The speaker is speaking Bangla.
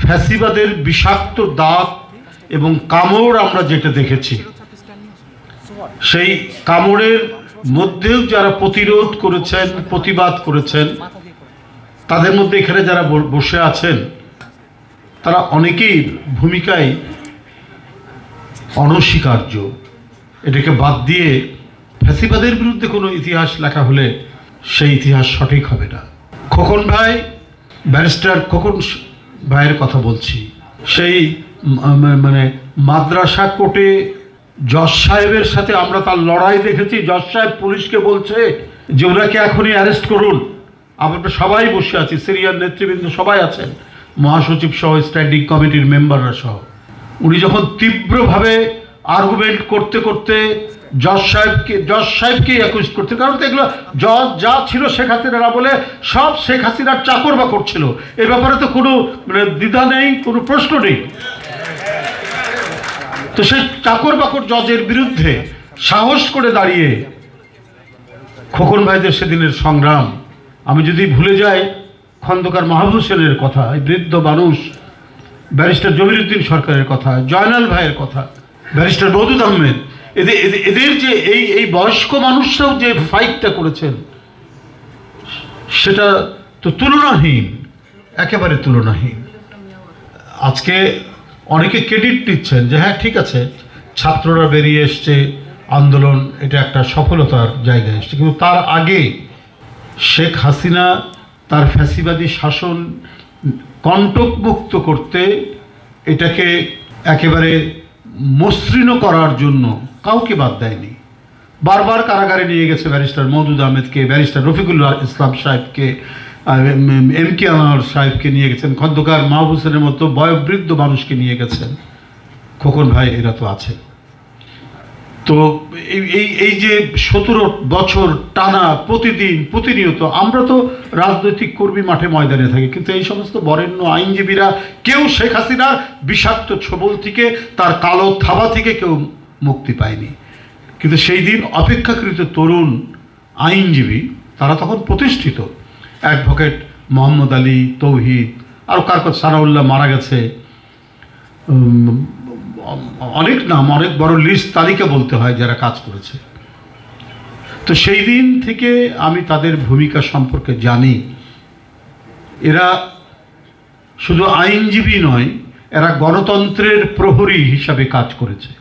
ফ্যাসিবাদের বিষাক্ত দাগ এবং কামড় আমরা যেটা দেখেছি, সেই কামড়ের মধ্যেও যারা প্রতিরোধ করেছেন, প্রতিবাদ করেছেন, তাদের মধ্যে এখানে যারা বসে আছেন তারা অনেকেই ভূমিকায় অনস্বীকার্য। এটাকে বাদ দিয়ে ফ্যাসিবাদের বিরুদ্ধে কোনো ইতিহাস লেখা হলে সেই ইতিহাস সঠিক হবে না। খোকন ভাই, ব্যারিস্টার খোকন ভাইয়ের কথা বলছি, সেই মানে মাদ্রাসা কোর্টে জজ সাহেবের সাথে আমরা তার লড়াই দেখেছি। জজ সাহেব পুলিশকে বলছে যে ওনাকে এখনই অ্যারেস্ট করুন। আমরা সবাই বসে আছি, সিরিয়ার নেতৃবৃন্দ সবাই আছেন, মহাসচিব সহ, স্ট্যান্ডিং কমিটির মেম্বাররা সহ। উনি যখন তীব্রভাবে আর্গুমেন্ট করতে করতে জজ সাহেবকে অ্যাকুজ করতে, কারণ তো এগুলো জজ যা ছিল শেখ হাসিনারা বলে সব শেখ হাসিনার চাকর বাকর ছিল, এ ব্যাপারে তো কোনো দ্বিধা নেই, কোনো প্রশ্ন নেই। তো সেই চাকর বাকর জজের বিরুদ্ধে সাহস করে দাঁড়িয়ে খোকন ভাইদের সেদিনের সংগ্রাম, আমি যদি ভুলে যাই খন্দকার মাহবুব হোসেনের কথা, এই বৃদ্ধ মানুষ, ব্যারিস্টার জমিরুদ্দিন সরকারের কথা, জয়নাল ভাইয়ের কথা, ব্যারিস্টার মওদুদ আহমেদ, এদের যে এই বয়স্ক মানুষরাও যে ফাইটটা করেছেন সেটা তো তুলনাহীন, একেবারে তুলনাহীন। আজকে অনেকে ক্রেডিট দিচ্ছেন যে হ্যাঁ ঠিক আছে, ছাত্ররা বেরিয়ে এসছে, আন্দোলন এটা একটা সফলতার জায়গায় এসছে, কিন্তু তার আগে শেখ হাসিনা তার ফ্যাসিবাদী শাসন কণ্টকমুক্ত করতে, এটাকে একেবারে মসৃণ করার জন্য কাউকে বাদ দেয়নি। বারবার কারাগারে নিয়ে গেছে ব্যারিস্টার মওদুদ আহমেদকে, ব্যারিস্টার রফিকুল ইসলাম সাহেবকে, MK আনোয়ার সাহেবকে নিয়ে গেছেন, খন্দকার মাহবুব হোসেনের মতো বয়োবৃদ্ধ মানুষকে নিয়ে গেছেন, খোকন ভাই এরা তো আছে। তো এই যে 17 বছর টানা প্রতিনিয়ত আমরা তো রাজনৈতিক কর্মী মাঠে ময়দানে থাকি, কিন্তু এই সমস্ত বরেণ্য আইনজীবীরা কেউ শেখ হাসিনার বিষাক্ত ছোবল থেকে, তার কালো থাবা থেকে কেউ মুক্তি পায়নি। কিন্তু সেই দিন অপেক্ষাকৃত তরুণ আইনজীবী, তারা তখন প্রতিষ্ঠিত, অ্যাডভোকেট মোহাম্মদ আলী, তৌহিদ, আর কারকত সানাউল্লাহ মারা গেছে, অনেক নাম, অনেক বড় লিস্ট, তালিকা বলতে হয় যারা কাজ করেছে। তো সেই দিন থেকে আমি তাদের ভূমিকা সম্পর্কে জানি। এরা শুধু আইনজীবী নয়, এরা গণতন্ত্রের প্রহরী হিসাবে কাজ করেছে।